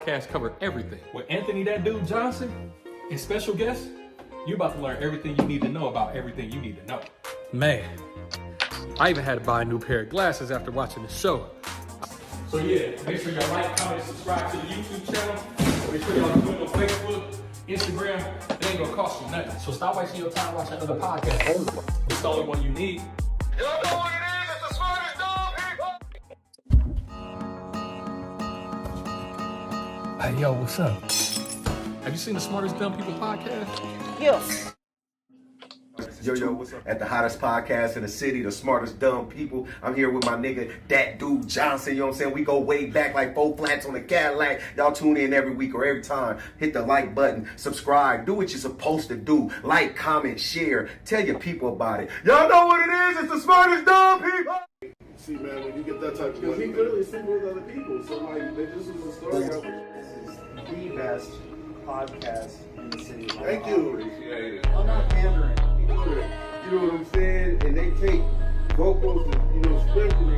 Podcast cover everything. With Anthony That Dude Johnson and special guest, you're about to learn everything you need to know about everything you need to know. Man, I even had to buy a new pair of glasses after watching the show. So yeah, make sure y'all like, comment, subscribe to the YouTube channel. Make sure y'all do it on Facebook, Instagram. It ain't gonna cost you nothing. So stop wasting your time watching other podcasts. It's the only one you need. Y'all know what it is. It's the smartest dog people. Hey, yo, what's up? Have you seen the Smartest Dumb People podcast? Yes. Yo, what's up? At the hottest podcast in the city, the smartest dumb people. I'm here with my nigga, That Dude Johnson. You know what I'm saying? We go way back like 4 flats on the Cadillac. Y'all tune in every week or every time. Hit the like button, subscribe, do what you're supposed to do. Like, comment, share, tell your people about it. Y'all know what it is. It's the smartest dumb people. See, man, when you get that type of money, he clearly sleeping with other people. So, like, this is a story. This is the best podcast in the city. Thank you. Appreciate it. I'm not pandering. You know what I'm saying? And they take vocals and, script and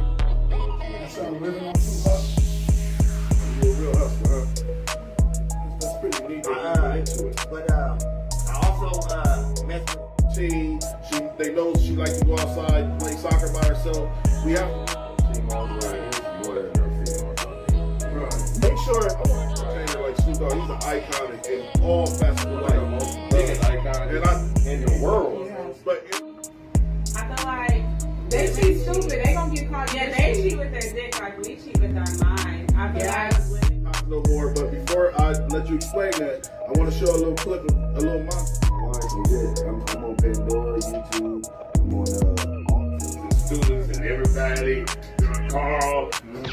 they start living on Tupac. You're a real hustler, huh? That's pretty neat. Into it. But I also met Team, they know she likes to go outside and play soccer by herself. We have Team all the way. It's more than her female. right. Make sure I want to say like Snoop Dogg, he's an iconic in all facets of life. The most biggest icon in the world. But I feel like they cheat stupid. They gonna get caught. Yeah, they cheat with their dick like we cheat with our mind. I feel like women. no more. But before I let you explain that, I want to show a little clip, a little I'm on Pandora, YouTube. I'm on The students and everybody. Carl. I'm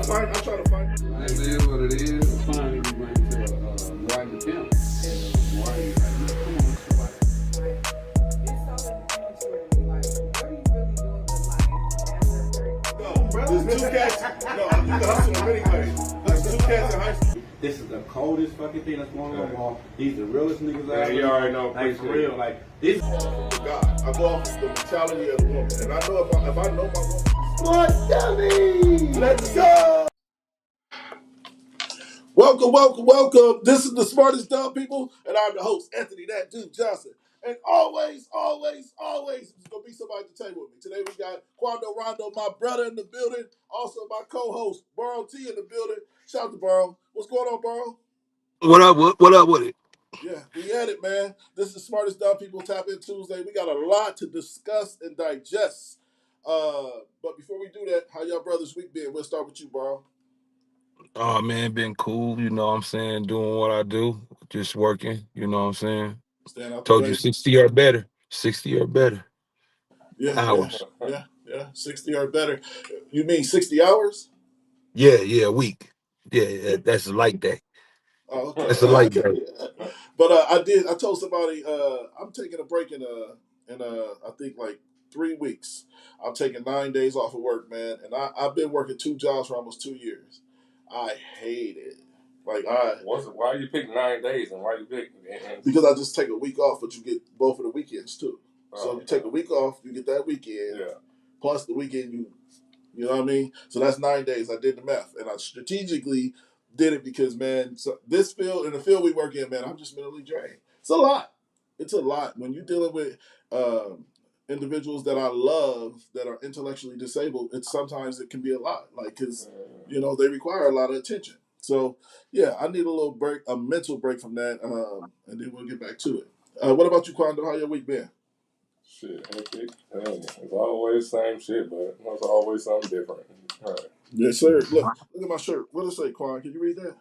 trying to find. It is what it is. Finally, we bring it to right attempt. There's 2 cats. No, you can hustle them anyway. There's 2 cats in high school. This is the coldest fucking thing that's going on, Wall. These the realest niggas out Yeah, there. you already know. Like, for real, like, this. God, I go off the mentality of the woman, and I know if I know my woman, smart dummy. Let's go. Welcome. This is the smartest dumb people, and I'm the host, Anthony That Dude Johnson. And always, there's gonna be somebody to table with me. Today we got Quando Rondo, my brother, in the building. Also my co-host, Burrow T, in the building. Shout out to Burrow. What's going on, Burrow? What up with it? Yeah, we at it, man. This is the smartest dumb people tap in Tuesday. We got a lot to discuss and digest. But before we do that, how y'all brothers' week been? We'll start with you, Burrow. Oh man, been cool, you know what I'm saying, doing what I do, just working, you know what I'm saying. Stand out the Told way. you 60 or better. 60 or better. Hours. Yeah, 60 or better. You mean 60 hours? Yeah, a week. Yeah, that's a light day. Oh, okay. That's a light day. But I told somebody I'm taking a break in I think like 3 weeks. I'm taking 9 days off of work, man, and I've been working 2 jobs for almost 2 years. I hate it. Like Why you pick 9 days and why you pick? because I just take a week off, but you get both of the weekends too. So if you take a week off, you get that weekend. Yeah. Plus the weekend you know what I mean? So that's 9 days. I did the math, and I strategically did it because, man, so this field, in the field we work in, man, I'm just mentally drained. It's a lot. It's a lot when you're dealing with individuals that I love that are intellectually disabled. Sometimes it can be a lot, like because they require a lot of attention. So yeah, I need a little break, a mental break from that, and then we'll get back to it. What about you, Quando? How your week been? Shit, it's always the same shit, but there's always something different. All right. Yes, sir. Look at my shirt. What does it say, Quan? Can you read that?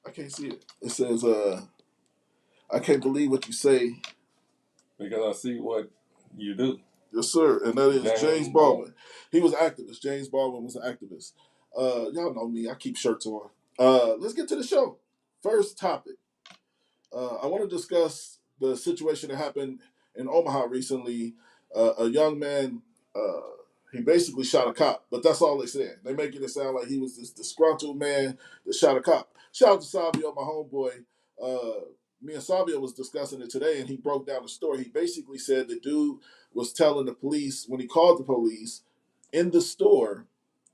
I can't see it. It says, I can't believe what you say. Because I see what you do. Yes, sir. And that is James James Baldwin. He was an activist. James Baldwin was an activist. Y'all know me. I keep shirts on. Let's get to the show. First topic. I want to discuss the situation that happened in Omaha recently. A young man, he basically shot a cop, but that's all they said. They're making it sound like he was this disgruntled man that shot a cop. Shout out to Savio, my homeboy. Me and Savio was discussing it today, and he broke down the story. He basically said the dude was telling the police, when he called the police in the store,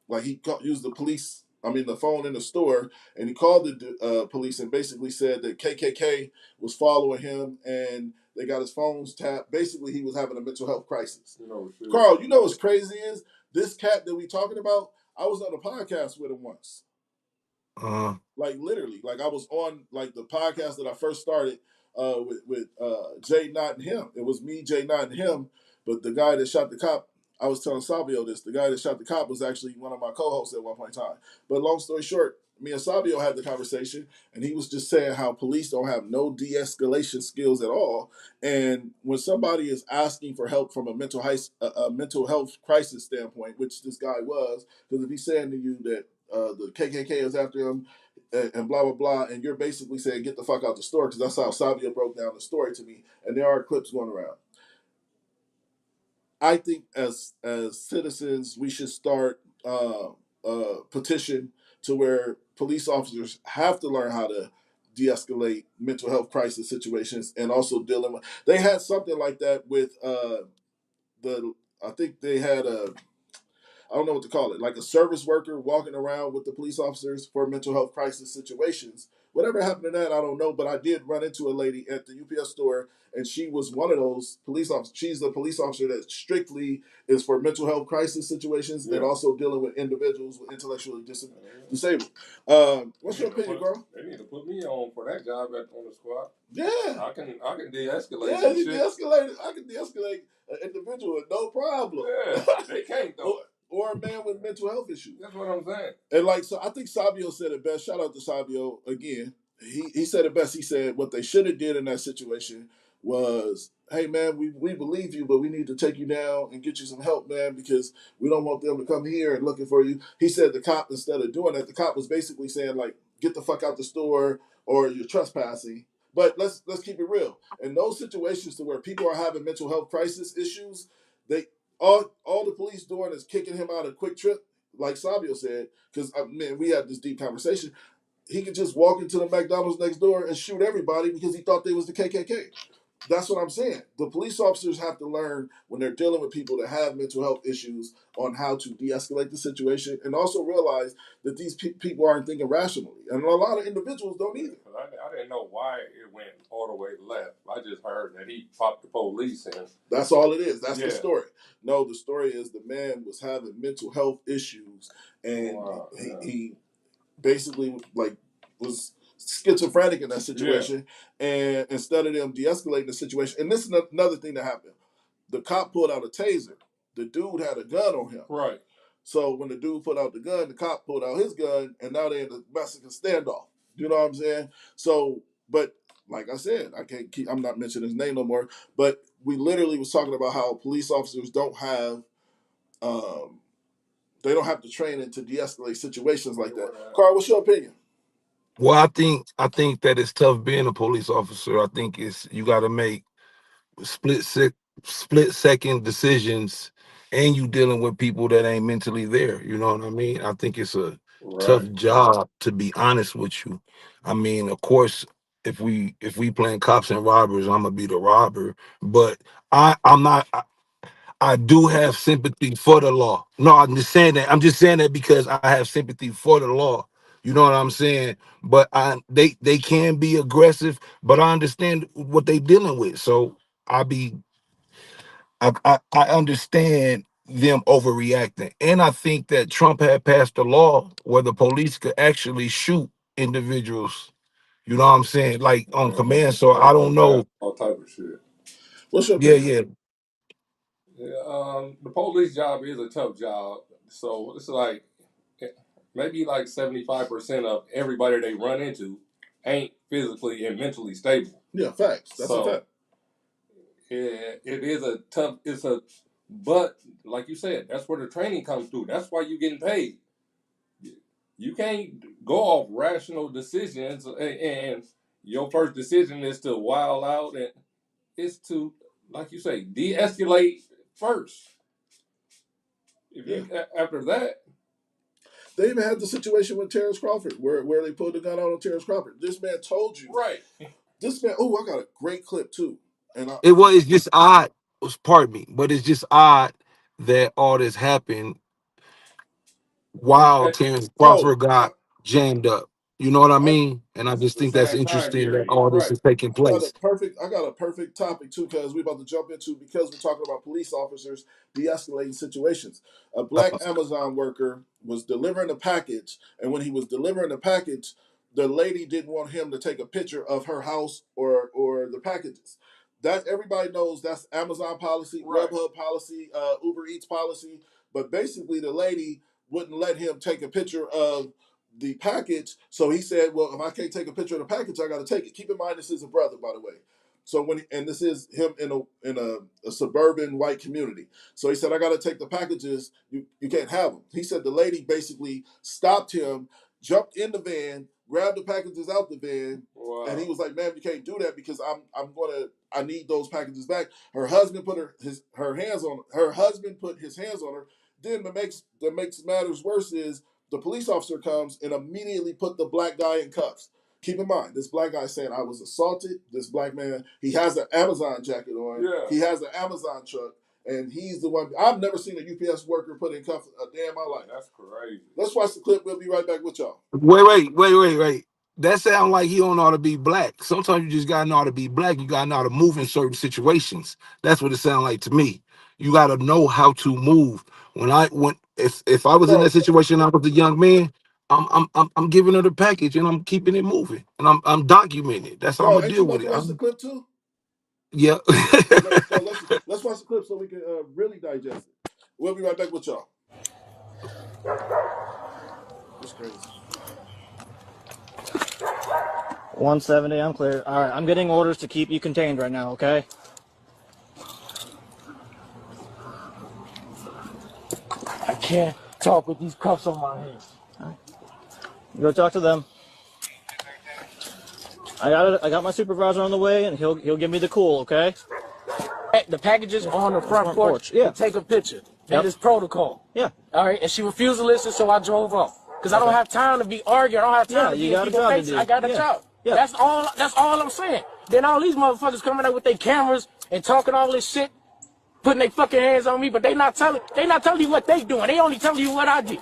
like he used the police the phone in the store, and he called the police and basically said that KKK was following him and they got his phones tapped. Basically, he was having a mental health crisis. Shit. Carl, you know what's crazy is this cat that we talking about. I was on a podcast with him once. Like literally, like I was on like the podcast that I first started with Jay Knott and him. It was me, Jay Knott and him. But the guy that shot the cop, I was telling Sabio this. The guy that shot the cop was actually one of my co-hosts at one point in time. But long story short, me and Sabio had the conversation, and he was just saying how police don't have no de-escalation skills at all. And when somebody is asking for help from a mental health crisis standpoint, which this guy was, because if he's saying to you that the KKK is after him and blah blah blah, and you're basically saying get the fuck out the store, because that's how Sabio broke down the story to me, and there are clips going around. I think as citizens, we should start a petition to where police officers have to learn how to de-escalate mental health crisis situations, and also dealing with. They had something like that with I think they had I don't know what to call it, like a service worker walking around with the police officers for mental health crisis situations. Whatever happened to that, I don't know, but I did run into a lady at the UPS store, and she was one of those police officers. She's the police officer that strictly is for mental health crisis situations and also dealing with individuals with intellectually disabled. What's your opinion, bro? They need to put me on for that job on the squad. Yeah. I can de-escalate. Yeah, you de-escalate. I can de-escalate an individual with no problem. Yeah, they can't though. Or a man with mental health issues. That's what I'm saying. And like, so I think Sabio said it best. Shout out to Sabio again. He said it best. He said what they should have did in that situation was, hey man, we believe you, but we need to take you down and get you some help, man, because we don't want them to come here and looking for you. He said the cop, instead of doing that, the cop was basically saying like, get the fuck out the store or you're trespassing. But let's keep it real. In those situations to where people are having mental health crisis issues, they all the police doing is kicking him out of Quick Trip, like Sabio said, because man, we had this deep conversation. He could just walk into the McDonald's next door and shoot everybody because he thought they was the KKK. That's what I'm saying. The police officers have to learn when they're dealing with people that have mental health issues on how to de-escalate the situation, and also realize that these people aren't thinking rationally. And a lot of individuals don't either. I didn't know why it went all the way left. I just heard that he popped the police in. That's all it is. That's the story. No, the story is the man was having mental health issues, and he basically like was schizophrenic in that situation, and instead of them de-escalating the situation, and this is another thing that happened. The cop pulled out a taser. The dude had a gun on him. Right. So when the dude put out the gun, the cop pulled out his gun, and now they're in a Mexican standoff. You know what I'm saying? So, but like I said, I'm not mentioning his name no more, but we literally was talking about how police officers don't have they don't have the training to de-escalate situations like that. Carl, what's your opinion? Well, I think that it's tough being a police officer. I think you got to make split second decisions, and you dealing with people that ain't mentally there. You know what I mean? I think it's a tough job, to be honest with you. I mean, of course, if we playing cops and robbers, I'm gonna be the robber. But I'm not. I do have sympathy for the law. No, I'm just saying that because I have sympathy for the law. You know what I'm saying? But they can be aggressive, but I understand what they dealing with. So I understand them overreacting. And I think that Trump had passed a law where the police could actually shoot individuals. You know what I'm saying? Like on command. So I don't know. All type of shit. What's your opinion? The police job is a tough job. So it's like maybe like 75% of everybody they run into ain't physically and mentally stable. Yeah, facts. That's a fact. It is a tough. But like you said, that's where the training comes through. That's why you're getting paid. You can't go off rational decisions, and your first decision is to wild out, and it's to, like you say, de-escalate first. After that, they even had the situation with Terrence Crawford, where they pulled the gun out on Terrence Crawford. This man told you, right? This man. Oh, I got a great clip too. And it's just odd. Pardon me, but it's just odd that all this happened while At, Terrence So Crawford got jammed up. You know what I I, mean? And I just the think that's same time interesting that period, all this right? is taking place. I got a perfect topic too, because we're about to jump into, because we're talking about police officers de-escalating situations. A black Amazon worker was delivering a package, and when he was delivering the package, the lady didn't want him to take a picture of her house or the packages. That everybody knows that's Amazon policy, Right. Grubhub policy, Uber Eats policy. But basically, the lady wouldn't let him take a picture of the package. So he said, "Well, if I can't take a picture of the package, I got to take it." Keep in mind, this is a brother, by the way. So and this is him in a suburban white community. So he said, "I got to take the packages. You can't have them." He said the lady basically stopped him, jumped in the van, grabbed the packages out the van, Wow. and he was like, "Ma'am, you can't do that because I need those packages back." Her husband put her hands on her husband put his hands on her. Then that makes matters worse is the police officer comes and immediately put the black guy in cuffs. Keep in mind, this black guy saying, "I was assaulted." This black man, he has an Amazon jacket on. Yeah. He has an Amazon truck, and he's the one. I've never seen a UPS worker put in cuffs a day in my life. That's crazy. Let's watch the clip. We'll be right back with y'all. Wait. That sounds like he don't know how to be black. Sometimes you just gotta know how to be black. You gotta know how to move in certain situations. That's what it sounds like to me. You gotta know how to move. If I was in So, that situation, I was a young man. I'm giving her the package and I'm keeping it moving and I'm documenting it. That's how I'm so gonna ain't you deal about with to it. watch the clip too? Yeah. So let's watch the clip so we can really digest it. We'll be right back with y'all. It's crazy. 170, I'm clear. All right, I'm getting orders to keep you contained right now, okay? I can't talk with these cuffs on my hands. Go talk to them. I got my supervisor on the way, and he'll give me the cool, okay? The packages on the front porch. Yeah. To take a picture. Yep. That is protocol. Yeah. All right, and she refused to listen, so I drove off. Because I don't have time to be arguing. I don't have time to you be got in a people's job to faces. do. I got a Yeah. job. Yeah. That's all I'm saying. Then all these motherfuckers coming out with their cameras and talking all this shit, putting their fucking hands on me, but they not telling you what they doing. They only telling you what I did.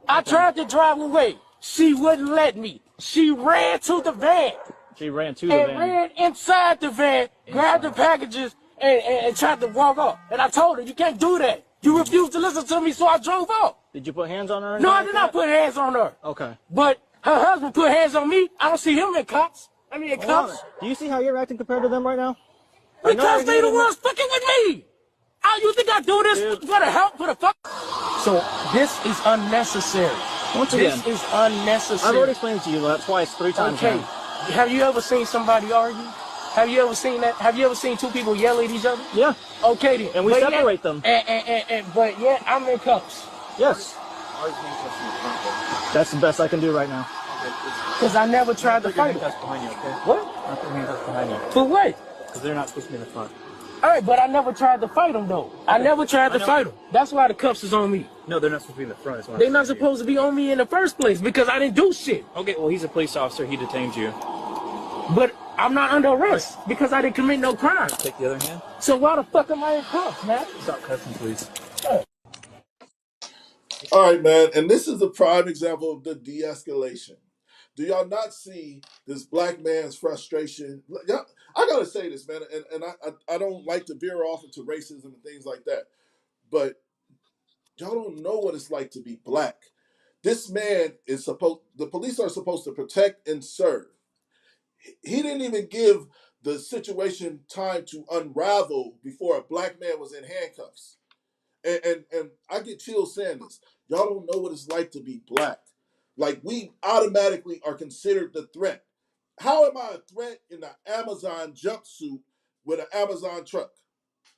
I tried to drive away. She wouldn't let me. She ran to the van. She ran to the And van. ran inside the van, grabbed the packages, and tried to walk off. And I told her, you can't do that. You refused to listen to me, so I drove off. Did you put hands on her? No, I did not put hands on her. Okay. But her husband put hands on me. I don't see him in cuffs. In cuffs. Do you see how you're acting compared to them right now? Because they the ones fucking with me. How you think I do this for the help, for the fuck? So this is unnecessary. Once again, This is unnecessary. I've already explained to you that twice, 3 times Okay. now. Have you ever seen somebody argue? Have you ever seen that? Have you ever seen two people yell at each other? Yeah. Okay then. And we But separate them. But yet I'm in cuffs. Yes. That's the best I can do right now. Because I never tried to fight them. Behind you, okay? What? Not put your hands behind you. For what? Because they're not supposed to be in the front. All right, but I never tried to fight them though. I never tried to fight them. That's why the cuffs is on me. No, they're not supposed to be in the front. They're not supposed to be on me in the first place because I didn't do shit. Okay, well, he's a police officer. He detained you. But I'm not under arrest because I didn't commit no crime. Take the other hand. So why the fuck am I in cuffs, man? Stop cussing, please. All right, man. And this is a prime example of the de-escalation. Do y'all not see this black man's frustration? I gotta say this, man, and I don't like to veer off into racism and things like that, but y'all don't know what it's like to be black. This man the police are supposed to protect and serve. He didn't even give the situation time to unravel before a black man was in handcuffs. And I get chills saying this. Y'all don't know what it's like to be black. Like, we automatically are considered the threat. How am I a threat in an Amazon jumpsuit with an Amazon truck?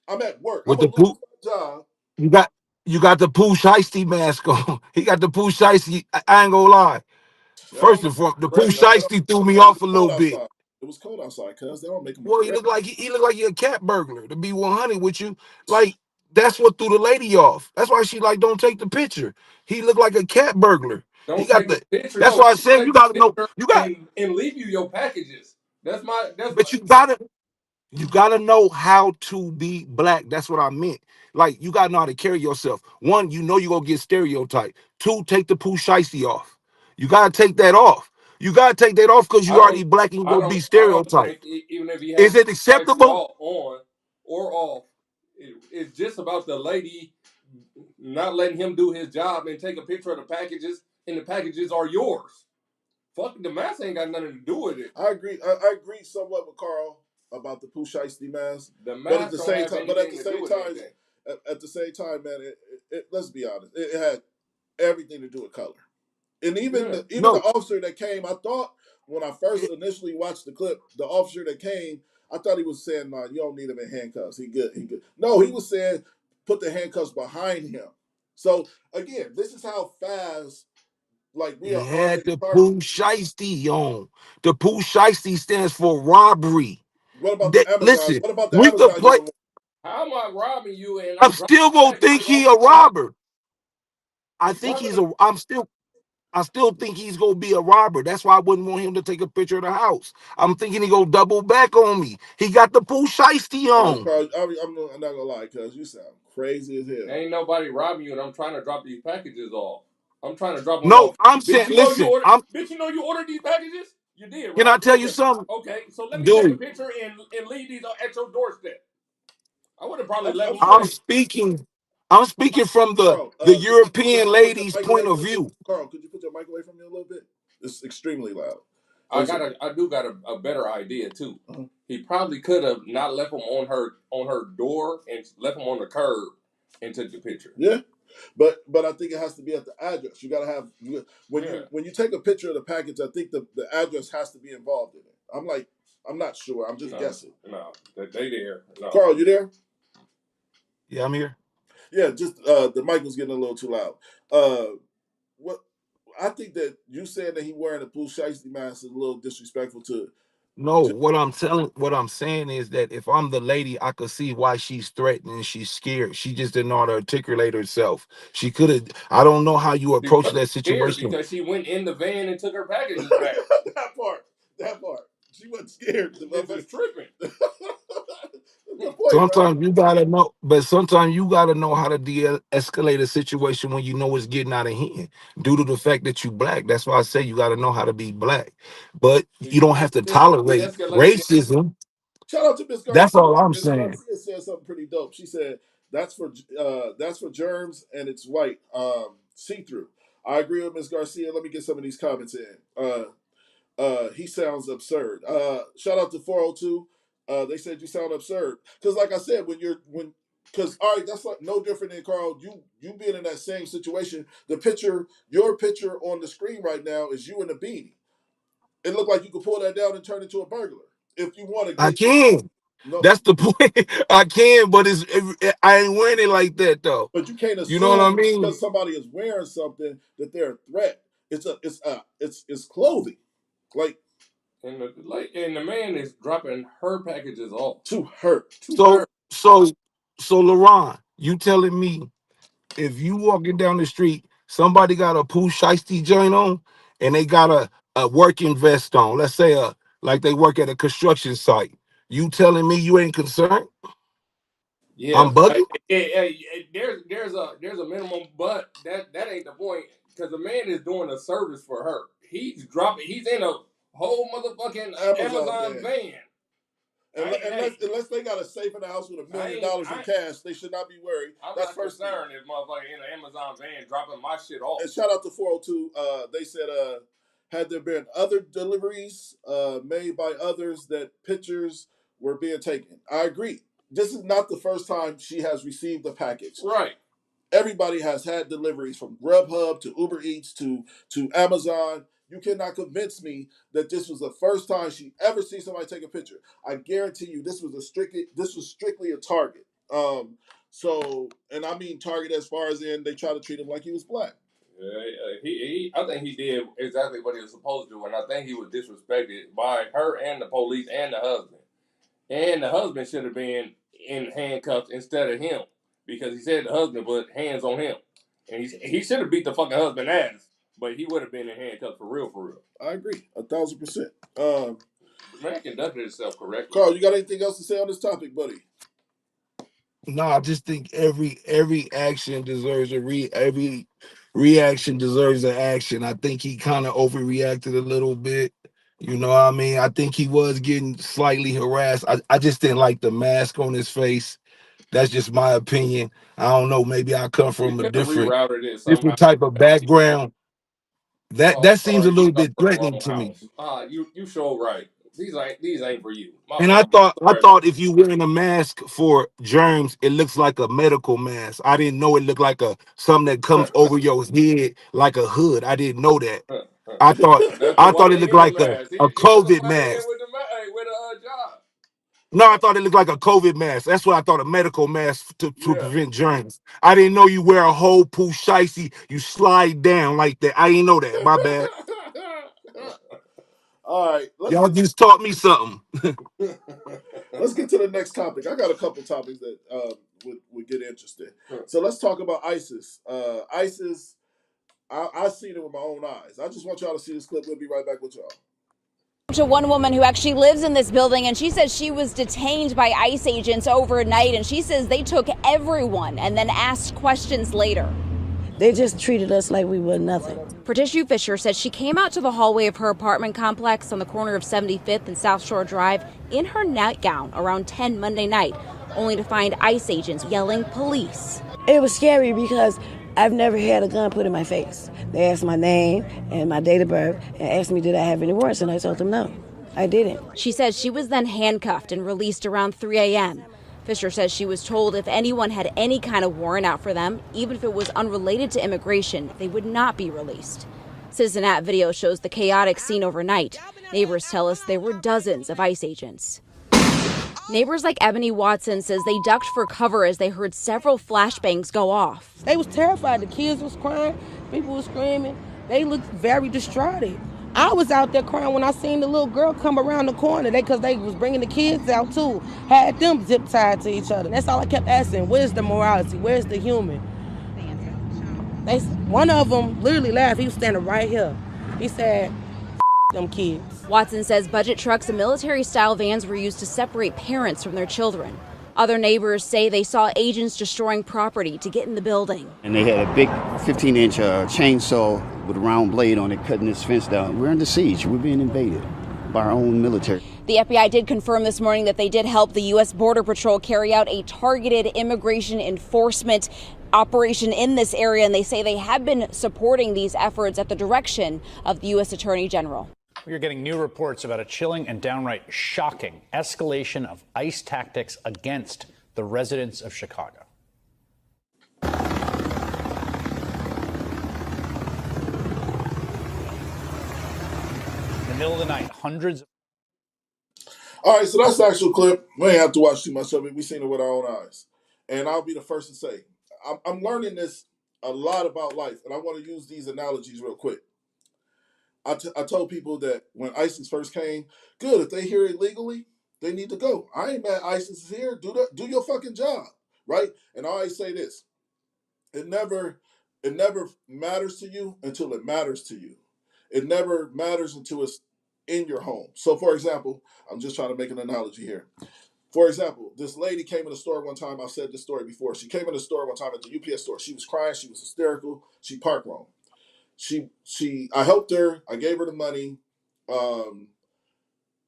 I'm at work. With I'm the gonna lose poo, my job. you got the Pooh Shiesty mask on. He got the Pooh Shiesty. I ain't gonna lie. They First don't and make foremost, the Pooh threat. No, Shiesty threw me it was off a little cold bit. outside. It was cold outside, cuz they don't make him a Well, he threat. looked like he a cat burglar. To be 100 with you, like that's what threw the lady off. That's why she like don't take the picture. He looked like a cat burglar. He Don't got take the the. picture. That's No, why I she said take you the gotta know. picture You got, and leave you your packages. That's but you gotta know how to be black. That's what I meant. Like you gotta know how to carry yourself. One, you know you're gonna get stereotyped. Two, take the poo shiesty off. You gotta take that off. You gotta take that off because I you already don't. black and you gonna be I don't think stereotyped. even if he Is has it shiesty acceptable? on or off, it's just about the lady not letting him do his job and take a picture of the packages, and the packages are yours. Fuck, the mask ain't got nothing to do with it. I agree. I agree somewhat with Carl about the Pooh Shiesty mask. The But at mask the don't same have time, but at anything the to do same with time, anything. at the same time, man, let's be honest, it had everything to do with color. And even Yeah. the No. officer that came, I thought when I first initially watched the clip, the officer that came, I thought he was saying, "No, you don't need him in handcuffs. He good. He good." No, he was saying, "Put the handcuffs behind him." So again, this is how fast, like, we He are had already the targeting. poo shiesty on. The poo shiesty stands for robbery. What about the Amazon? Listen, What about the we could Amazon play. using? How am I robbing you and I'm I'm dropping still gonna think packages he off a at your house? robber. I think Dropping he's them. a. I still think he's gonna be a robber. That's why I wouldn't want him to take a picture of the house. I'm thinking he gonna double back on me. He got the poo shiesty on. Carl, I'm not gonna lie, cuz you sound crazy as hell. Ain't nobody robbing you, and I'm trying to drop these packages off. I'm trying to drop them No, off. I'm Bitch, saying, you know you listen, ordered. Bitch, you know you ordered these packages. You did, can right? I tell you Okay. something? Okay. So let me take a Dude, picture and leave these at your doorstep. I would have probably left I'm them I'm sure. away. speaking, I'm speaking from the Carl, European could you put your lady's mic away point of from me? view. Carl, could you put your mic away from me a little bit? It's extremely loud. I do got a better idea too. Uh-huh. He probably could have not left them on her door and left them on the curb and took the picture. Yeah, but I think it has to be at the address. You gotta have when you take a picture of the package. I think the address has to be involved in it. I'm not sure. I'm just guessing. No, they there. No. Carl, you there? Yeah, I'm here. Yeah, just the mic was getting a little too loud. What I think that you saying that he wearing a Pooh Shiesty mask is a little disrespectful to. No, what I'm saying is that if I'm the lady, I could see why she's threatened and she's scared. She just didn't know how to articulate herself. She could have. I don't know how you She approach wasn't that scared situation. because she went in the van and took her packages back. that part. She wasn't scared. The This is tripping. Good point, Sometimes bro. you gotta know, but sometimes you gotta know how to de-escalate a situation when you know it's getting out of hand. Due to the fact that you black, that's why I say you gotta know how to be black. But you don't have to tolerate De-escalating. racism. Shout out to Miss Garcia. That's all I'm Miss saying. Garcia said something pretty dope. She said that's for germs and it's white, see through. I agree with Miss Garcia. Let me get some of these comments in. He sounds absurd. Shout out to 402. They said you sound absurd because, like I said, because all right, that's like no different than Carl. You being in that same situation. Your picture on the screen right now is you in a beanie. It looked like you could pull that down and turn it into a burglar if you want to I get. can. No, That's the point. I can, but I ain't wearing it like that though. but you can't You know what I assume mean? because somebody is wearing something that they're a threat. It's clothing, like And the man is dropping her packages off. to hurt. So LaRon, you telling me if you walking down the street, somebody got a Pooh Shiesty joint on and they got a working vest on, let's say like they work at a construction site. You telling me you ain't concerned? Yeah, I'm bugging? there's a minimum, but that ain't the point because the man is doing a service for her. He's in a whole motherfucking Amazon van. Unless they got a safe in the house with $1 million in cash, they should not be worried. I'm That's not first thing. concerned if motherfucker in an Amazon van dropping my shit off. And shout out to 402. They said, had there been other deliveries made by others that pictures were being taken? I agree. This is not the first time she has received a package. Right. Everybody has had deliveries from Grubhub to Uber Eats to Amazon. You cannot convince me that this was the first time she ever seen somebody take a picture. I guarantee you, this was strictly a target. So, and I mean target as far as in they try to treat him like he was black. I think he did exactly what he was supposed to do, and I think he was disrespected by her and the police and the husband. And the husband should have been in handcuffs instead of him because he said the husband put hands on him, and he should have beat the fucking husband ass, but he would have been in handcuffs for real, for real. I agree, 1,000%. Man conducted himself correctly. Carl, you got anything else to say on this topic, buddy? No, I just think every action deserves every reaction deserves an action. I think he kind of overreacted a little bit. You know what I mean? I think he was getting slightly harassed. I just didn't like the mask on his face. That's just my opinion. I don't know. Maybe I come You from a could have rerouted it somehow. different type of background. That seems Or a he little stuck bit with the threatening wrong to me. house. You sure right. These ain't for you. My And fault. I Sorry, man. thought if you wearing a mask for germs, it looks like a medical mask. I didn't know it looked like a something that comes over your head like a hood. I didn't know that. I thought That's the I one thought it in looked here like mask. a He was COVID flying in mask. with the job. No, I thought it looked like a COVID mask. That's what I thought, a medical mask to Yeah. prevent germs. I didn't know you wear a whole poo shicey, you slide down like that. I didn't know that. My bad. All right, Y'all just taught me something. let's get to the next topic. I got a couple topics that would get interesting. So let's talk about ISIS. ISIS, I've seen it with my own eyes. I just want y'all to see this clip. We'll be right back with y'all. To one woman who actually lives in this building, and she says she was detained by ICE agents overnight, and she says they took everyone and then asked questions later. They just treated us like we were nothing. Patricia Fisher says she came out to the hallway of her apartment complex on the corner of 75th and South Shore Drive in her nightgown around 10 Monday night, only to find ICE agents yelling police. It was scary because I've never had a gun put in my face. They asked my name and my date of birth and asked me did I have any warrants, and I told them no, I didn't. She says she was then handcuffed and released around 3 a.m. Fisher says she was told if anyone had any kind of warrant out for them, even if it was unrelated to immigration, they would not be released. Citizen-At video shows the chaotic scene overnight. Neighbors tell us there were dozens of ICE agents. Neighbors like Ebony Watson says they ducked for cover as they heard several flashbangs go off. They was terrified. The kids was crying. People was screaming. They looked very distraught. I was out there crying when I seen the little girl come around the corner. Because they was bringing the kids out too. Had them zip tied to each other. That's all I kept asking. Where's the morality? Where's the human? One of them literally laughed. He was standing right here. He said, them kids. Watson says budget trucks and military-style vans were used to separate parents from their children. Other neighbors say they saw agents destroying property to get in the building. And they had a big 15-inch chainsaw with a round blade on it, cutting this fence down. We're under siege. We're being invaded by our own military. The FBI did confirm this morning that they did help the U.S. Border Patrol carry out a targeted immigration enforcement operation in this area, and they say they have been supporting these efforts at the direction of the U.S. Attorney General. We are getting new reports about a chilling and downright shocking escalation of ICE tactics against the residents of Chicago. In the middle of the night, hundreds of... All right, so that's the actual clip. We ain't have to watch too much of it. We seen it with our own eyes. And I'll be the first to say, I'm learning this a lot about life, and I want to use these analogies real quick. I told people that when ISIS first came, good, if they here illegally, they need to go. I ain't mad ISIS is here. Do your fucking job, right? And I always say this. It never matters to you until it matters to you. It never matters until it's in your home. So, for example, I'm just trying to make an analogy here. For example, this lady came in the store one time. I've said this story before. She came in the store one time at the UPS store. She was crying. She was hysterical. She parked wrong. I helped her. I gave her the money.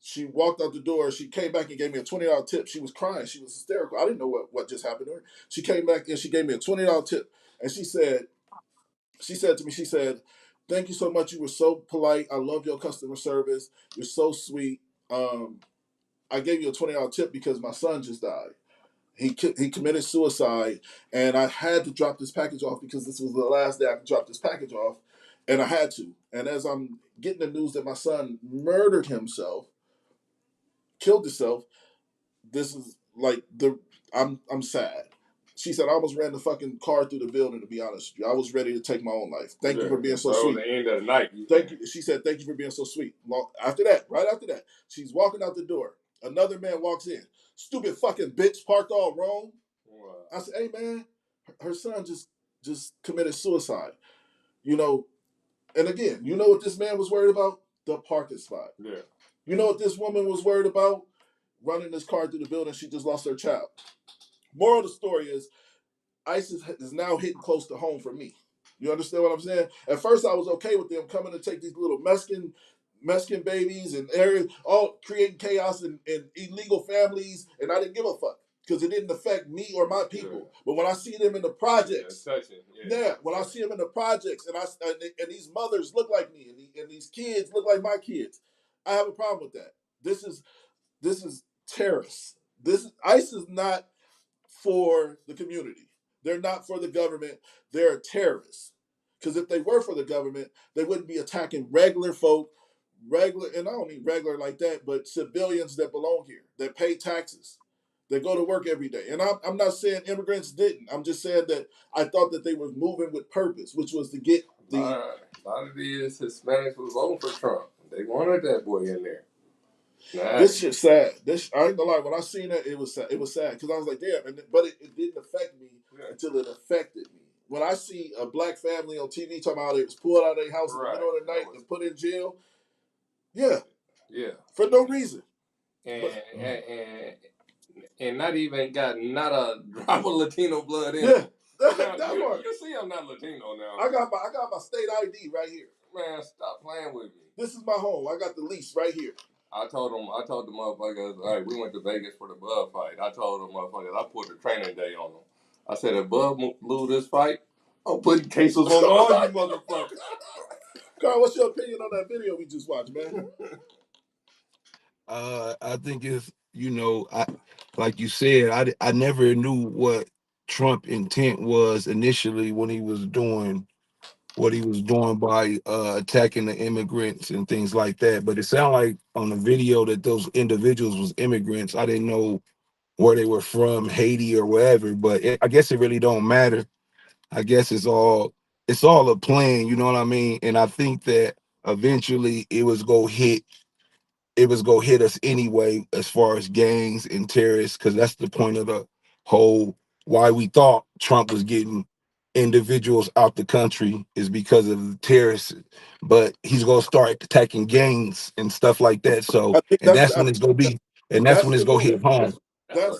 She walked out the door. She came back and gave me a $20 tip. She was crying. She was hysterical. I didn't know what just happened to her. She came back and she gave me a $20 tip. And she said to me, thank you so much. You were so polite. I love your customer service. You're so sweet. I gave you a $20 tip because my son just died. He committed suicide, and I had to drop this package off because this was the last day I could drop this package off, and I had to. And as I'm getting the news that my son murdered himself, killed himself, this is like I'm sad. She said, I almost ran the fucking car through the building, to be honest with you. I was ready to take my own life. Thank you for being so sweet. The end of the night. Thank you. She said, thank you for being so sweet. Right after that, she's walking out the door. Another man walks in. Stupid fucking bitch, parked all wrong. Wow. I said, hey man, her son just committed suicide. You know, and again, you know what this man was worried about? The parking spot. Yeah. You know what this woman was worried about? Running this car through the building. She just lost her child. Moral of the story is ISIS is now hitting close to home for me. You understand what I'm saying? At first, I was okay with them coming to take these little Mexican babies and areas, all creating chaos and illegal families, and I didn't give a fuck because it didn't affect me or my people. Yeah. But when I see them in the projects, when I see them in the projects, and these mothers look like me, and these kids look like my kids, I have a problem with that. This is terrorists. ICE is not for the community. They're not for the government. They're terrorists. Because if they were for the government, they wouldn't be attacking regular folk, and I don't mean regular like that, but civilians that belong here, that pay taxes, that go to work every day. And I'm not saying immigrants didn't. I'm just saying that I thought that they were moving with purpose, which was to get the... A lot of these Hispanics was voting for Trump. They wanted that boy in there. Nah. This shit's sad. I ain't gonna lie. When I seen that, it was sad. It was sad because I was like, damn. But it didn't affect me until it affected me. When I see a black family on TV talking about it was pulled out of their house in the middle of the night and put in jail, yeah, for no reason, and not even got not a drop of Latino blood in. Yeah, you see, I'm not Latino now. I got my state ID right here. Man, stop playing with me. This is my home. I got the lease right here. I told the motherfuckers, all right, we went to Vegas for the Bud fight. I told the motherfuckers, I put the training day on them. I said, if Bud lose this fight, I'm putting cases on all you motherfuckers. Carl, what's your opinion on that video we just watched, man? I think it's, like you said, I never knew what Trump intent was initially when he was doing what he was doing by attacking the immigrants and things like that. But it sounded like on the video that those individuals was immigrants. I didn't know where they were from, Haiti or wherever, but I guess it really don't matter. I guess it's all a plan, you know what I mean? And I think that eventually it was gonna hit us anyway, as far as gangs and terrorists, because that's the point of the whole why we thought Trump was getting individuals out the country is because of the terrorists. But he's gonna start attacking gangs and stuff like that. So that's when it's gonna be, and that's when it's gonna hit home.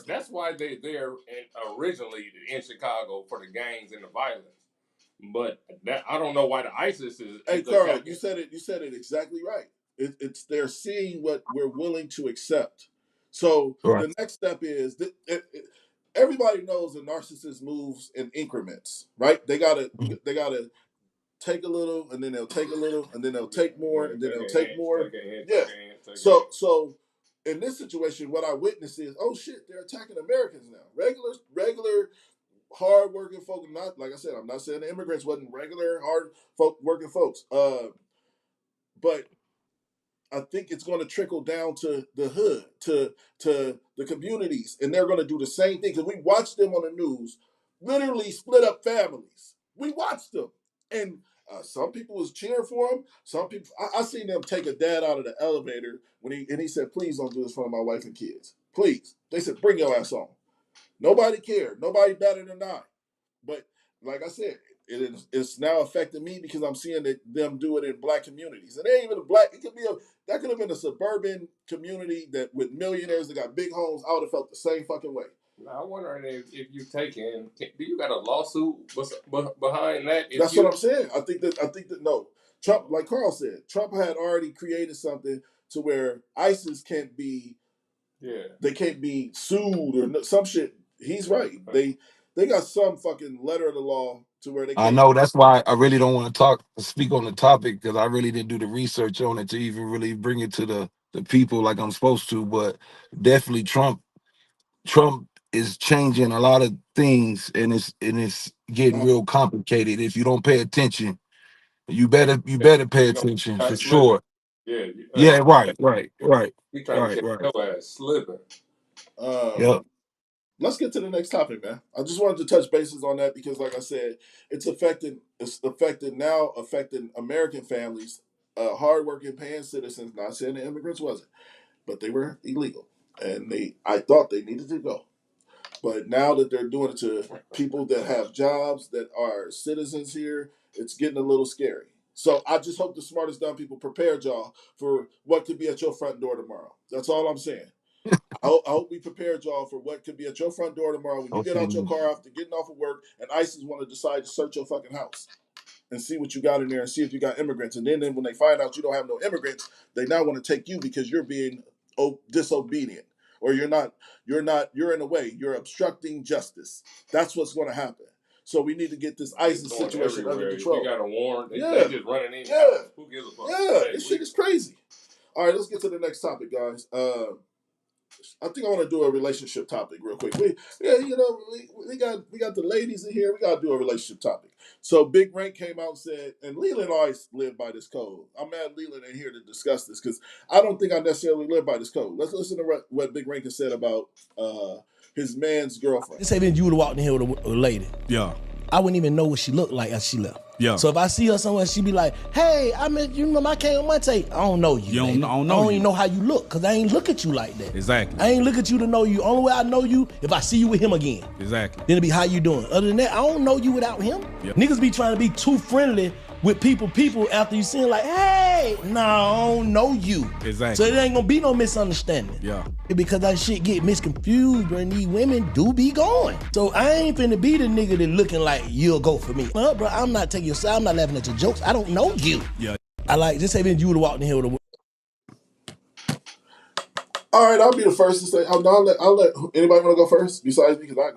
That's why they're originally in Chicago for the gangs and the violence. But I don't know why the ISIS is. Hey, Carl, you said it exactly right. It's they're seeing what we're willing to accept. So the next step is everybody knows a narcissist moves in increments, right? They gotta take a little, and then they'll take a little, and then they'll take more, and then they'll take more. Yeah. So in this situation, what I witnessed is, oh shit, they're attacking Americans now. Regular hard-working folk. Not like I said, I'm not saying the immigrants wasn't regular hard-working folks. But I think it's going to trickle down to the hood, to the communities, and they're going to do the same thing because we watched them on the news, literally split up families. We watched them, and some people was cheering for him. Some people, I seen them take a dad out of the elevator when he said, "Please don't do this in front of my wife and kids. Please." They said, "Bring your ass on." Nobody cared. Nobody better than I. But like I said, it's now affecting me because I'm seeing them do it in black communities. And it ain't even a black. That could have been a suburban community that with millionaires that got big homes. I would have felt the same fucking way. Now, I'm wondering if you do you got a lawsuit behind that? That's what I'm saying. I think that no. Trump, like Carl said, Trump had already created something to where ISIS can't be. Yeah. They can't be sued or some shit. He's right. They got some fucking letter of the law to where they can't. I know, that's why I really don't want to speak on the topic, because I really didn't do the research on it to even really bring it to the people like I'm supposed to. But definitely Trump is changing a lot of things, and it's getting real complicated. If you don't pay attention, you better pay attention for sure. Yeah, right. We trying to get your ass slipping. Yep. Let's get to the next topic, man. I just wanted to touch bases on that because, like I said, it's affecting American families, hardworking, paying citizens. Not saying the immigrants wasn't, but they were illegal, and I thought they needed to go. But now that they're doing it to people that have jobs, that are citizens here, it's getting a little scary. So I just hope the smartest dumb people prepared y'all for what could be at your front door tomorrow. That's all I'm saying. I hope we prepared y'all for what could be at your front door tomorrow when you get out your car after getting off of work and ISIS want to decide to search your fucking house and see what you got in there and see if you got immigrants. And then when they find out you don't have no immigrants, they now want to take you because you're being disobedient or you're in the way. You're obstructing justice. That's what's going to happen. So we need to get this ISIS situation under control. You got a warrant. They just running in. Yeah. Who gives a fuck? Yeah. This shit is crazy. All right, let's get to the next topic, guys. I think I want to do a relationship topic real quick. We got the ladies in here. We got to do a relationship topic. So Big Rank came out and said, and Leland always lived by this code. I'm mad Leland ain't here to discuss this because I don't think I necessarily live by this code. Let's listen to what Big Rank has said about his man's girlfriend. Let's say if you would have walked in here with a lady. Yeah. I wouldn't even know what she looked like as she left. Yeah. So if I see her somewhere, she be like, "Hey, I met you. Remember I came on my tape. I don't know you. You don't, I don't know I don't you. even know how you look because I ain't look at you like that. Exactly. I ain't look at you to know you. Only way I know you if I see you with him again. Exactly. Then it be how you doing. Other than that, I don't know you without him. Yep. Niggas be trying to be too friendly with people after you see them like, hey, no, I don't know you. Exactly. So it ain't gonna be no misunderstanding. Yeah. Because that shit get misconfused when these women do be going. So I ain't finna be the nigga that looking like you'll go for me. Bro, I'm not taking your side. I'm not laughing at your jokes. I don't know you. Yeah. I like, just say if you would've walked in here with a All right, I'll be the first to say. I'll let anybody want to go first besides me because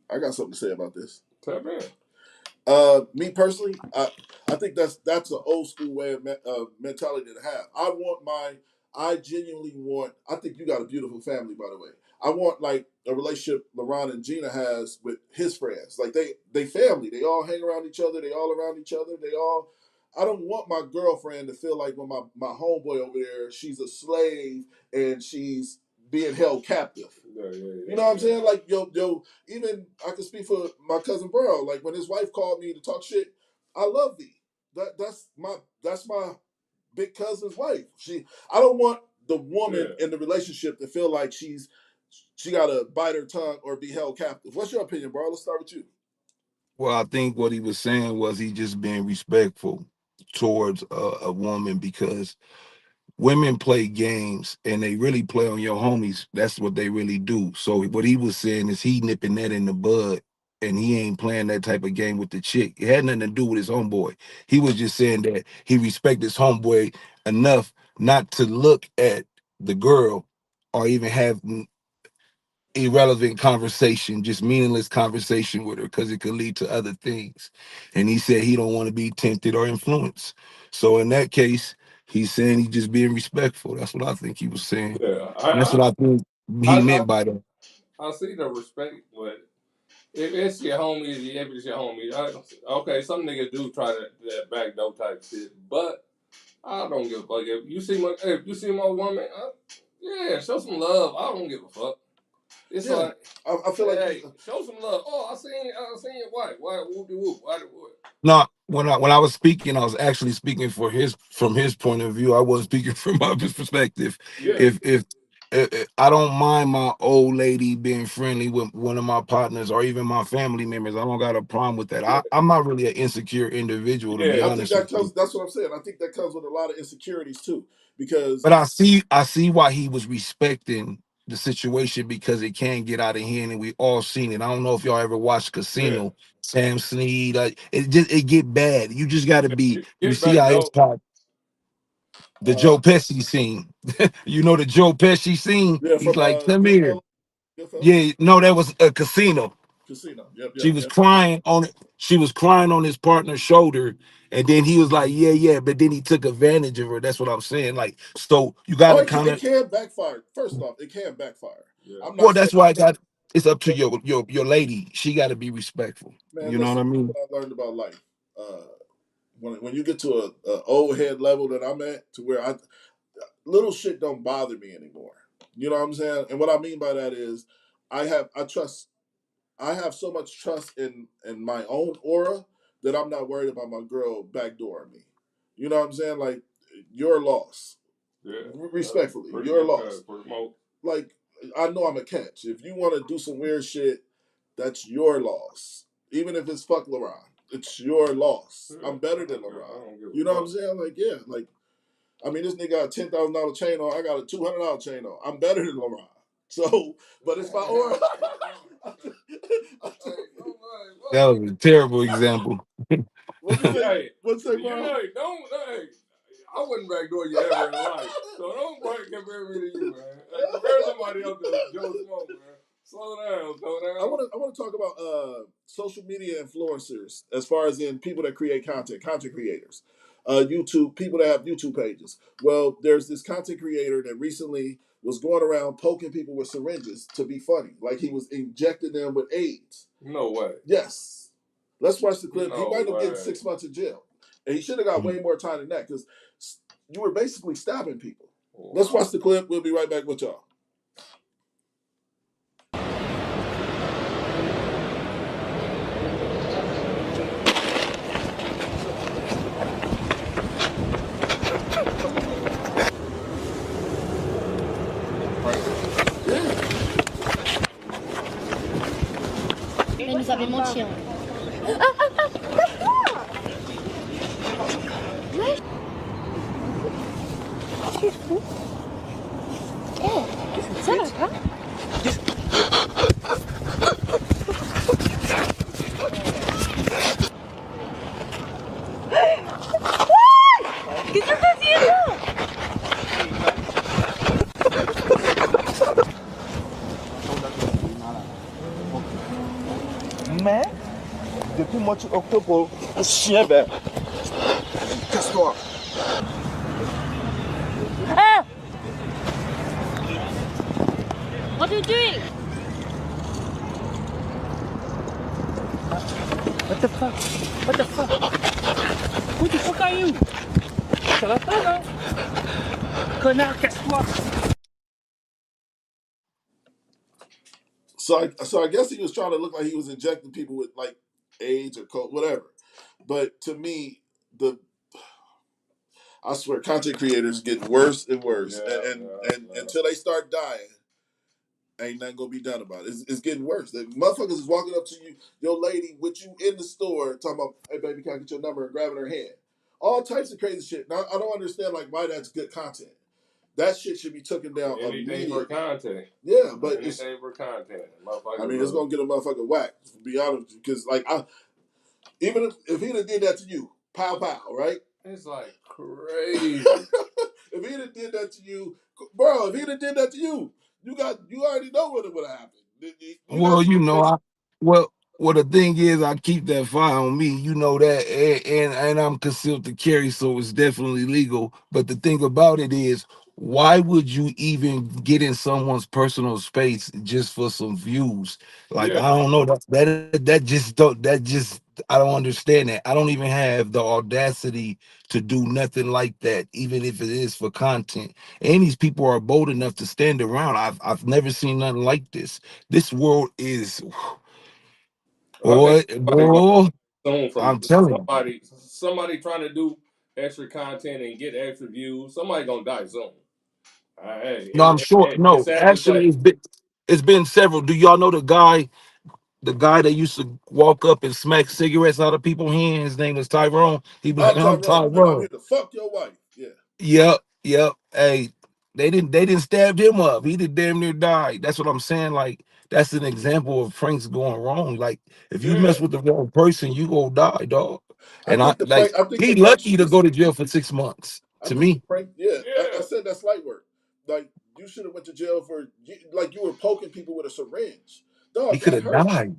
I got something to say about this. Tap in. Me personally, I think that's an old school way of mentality to have. I genuinely want. I think you got a beautiful family, by the way. I want like a relationship LeBron and Gina has with his friends. Like they family. They all hang around each other. They all around each other. I don't want my girlfriend to feel like when my homeboy over there, she's a slave and she's being held captive. You know what I'm saying? Like, even I can speak for my cousin Burrow. Like when his wife called me to talk shit, I love thee. That's my big cousin's wife. I don't want the woman in the relationship to feel like she gotta bite her tongue or be held captive. What's your opinion, bro? Let's start with you. Well, I think what he was saying was he just being respectful towards a woman because women play games and they really play on your homies. That's what they really do. So what he was saying is he nipping that in the bud and he ain't playing that type of game with the chick. It had nothing to do with his homeboy. He was just saying that he respected his homeboy enough not to look at the girl or even have irrelevant conversation, just meaningless conversation with her because it could lead to other things. And he said he don't want to be tempted or influenced. So in that case, he's saying he's just being respectful. That's what I think he was saying. Yeah, That's what I think he meant by that. I see the respect, but if it's your homies, if it's your homies, okay, some niggas do try that backdoor type shit, but I don't give a fuck. If you see my woman, yeah, show some love. I don't give a fuck. It's like I feel like hey, show some love. Oh, I seen your wife. Why whoop-de-whoop? No, when I was speaking, I was actually speaking from his point of view. I wasn't speaking from my perspective. Yeah. If I don't mind my old lady being friendly with one of my partners or even my family members, I don't got a problem with that. I'm not really an insecure individual, to be honest. I think that's what I'm saying. I think that comes with a lot of insecurities too, because. But I see why he was respecting the situation because it can get out of hand, and we all seen it. I don't know if y'all ever watched Casino. Yeah. Sam Snead, it get bad. You just got to be. You see how it's caught. The Joe Pesci scene. You know the Joe Pesci scene. Yeah, he's like, come Goodfellas. here. Yeah, no, that was a Casino. Casino. Yep, she was crying on it. She was crying on his partner's shoulder, and then he was like, "Yeah," but then he took advantage of her. That's what I'm saying. Like, so you got to kind of. It can backfire. First off, it can backfire. Yeah. Well, that's why it's up to your lady. She got to be respectful. Man, you know what I mean? What I learned about life. When you get to a old head level that I'm at, to where little shit don't bother me anymore. You know what I'm saying? And what I mean by that is, I have so much trust in my own aura that I'm not worried about my girl backdooring me. You know what I'm saying? Like, your loss. Yeah. Respectfully, your loss. Like, I know I'm a catch. If you want to do some weird shit, that's your loss. Even if it's fuck LeBron, it's your loss. Yeah. I'm better than LeBron. You know what I'm saying? Like, yeah. Like, I mean, this nigga got a $10,000 chain on. I got a $200 chain on. I'm better than LeBron. So, but it's my aura. That was a terrible example. What you say? Hey, What's that, you bro? know, I wouldn't backdoor you ever in life. So don't compare me to you, man. Like, compare somebody else to Joe Smoke, man. Slow down. I want to talk about social media influencers as far as in people that create content creators, YouTube people that have YouTube pages. Well, there's this content creator that recently was going around poking people with syringes to be funny, like he was injecting them with AIDS. No way. Yes. Let's watch the clip. He No might have way. getting 6 months in jail, and he should have got way more time than that because you were basically stabbing people. Let's watch the clip. We'll be right back with y'all. Mais nous avait menti. Hein. Oh, ça va pas? Qu'est-ce que tu fais là? Mais, depuis le mois d'octobre, le chien, ben, casse-toi. Ah! What are you doing? What the fuck? What the fuck? Who the fuck are you? Ça va pas, là? Connard, casse-toi! So I guess he was trying to look like he was injecting people with like AIDS or coke, whatever. But to me, I swear, content creators get worse and worse, and until they start dying, ain't nothing gonna be done about it. It's getting worse. The motherfuckers is walking up to you, your lady, with you in the store, talking about, "Hey baby, can I get your number?" and grabbing her hand. All types of crazy shit. Now I don't understand like why that's good content. That shit should be taken down Anything for content. Yeah, but anything for content. I mean, it's gonna get a motherfucker whacked. To be honest, because like even if he'd have did that to you, pow pow, right? It's like crazy. If he'd have did that to you, bro, if he'd have did that to you, you already know what would have happened. Well, well, the thing is, I keep that fire on me. You know that, and I'm concealed to carry, so it's definitely legal. But the thing about it is, why would you even get in someone's personal space just for some views? Like, Yeah. I don't know, I don't understand that. I don't even have the audacity to do nothing like that, even if it is for content. And these people are bold enough to stand around. I've never seen nothing like this. This world is, boy, I'm telling you. Somebody trying to do extra content and get extra views. Somebody gonna die soon. No, I'm sure. No, actually, it's been several. Do y'all know the guy that used to walk up and smack cigarettes out of people's hands? His name was Tyrone. He be like, "I'm Tyrone. I'm Tyrone." here to fuck your wife. Yeah. Yep. Hey, they didn't stab him up. He did damn near die. That's what I'm saying. Like, that's an example of pranks going wrong. Like, if you mess with the wrong person, you gonna die, dog. And I think he lucky to go to jail for 6 months. To me, I said that's light work. Like you should have went to jail for like you were poking people with a syringe. Dog, he could have died.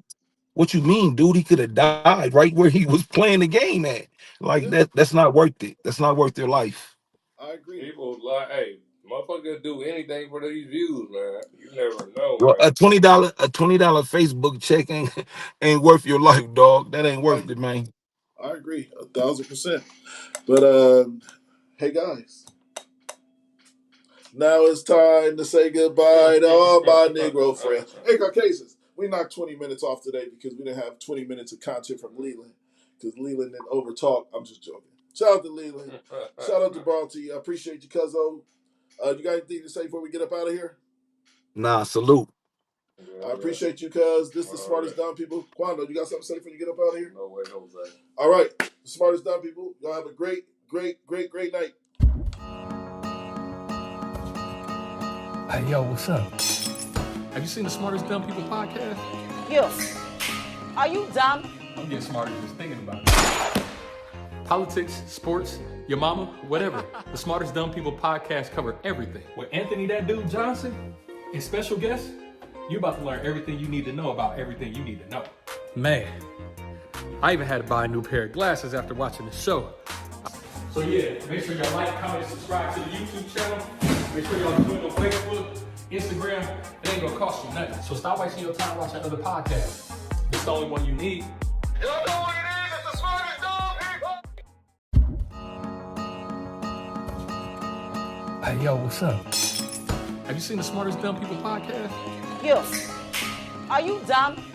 What you mean, dude? He could have died right where he was playing the game at. Like that's not worth it. That's not worth their life. I agree. People like, hey, motherfuckers do anything for these views, man. You never know. Well, man. a $20 Facebook check ain't worth your life, dog. That ain't worth it, man. I agree 1,000%. But hey guys, now it's time to say goodbye to all my Negro friends. Hey Caucasians, we knocked 20 minutes off today because we didn't have 20 minutes of content from Leland because Leland didn't overtalk. I'm just joking. Shout out to Leland. Shout out to Bronte. I appreciate you, cuzzo. You got anything to say before we get up out of here? Nah, salute. I appreciate you, cuz. This is the smartest dumb people. Quando, you got something to say before you get up out of here? No way, Jose. All right. The smartest dumb people. Y'all have a great night. Hey, yo, what's up? Have you seen the Smartest Dumb People podcast? You. Are you dumb? I'm getting smarter just thinking about it. Politics, sports, your mama, whatever. The Smartest Dumb People podcast cover everything. With Anthony That Dude Johnson and special guests, you're about to learn everything you need to know about everything you need to know. Man, I even had to buy a new pair of glasses after watching the show. So yeah, make sure y'all like, comment, subscribe to the YouTube channel. Make sure y'all do it on Facebook, Instagram. It ain't gonna cost you nothing. So stop wasting your time watching other podcasts. It's the only one you need. Y'all know what it is. It's the Smartest Dumb People. Hey, yo, what's up? Have you seen the Smartest Dumb People podcast? You. Are you dumb?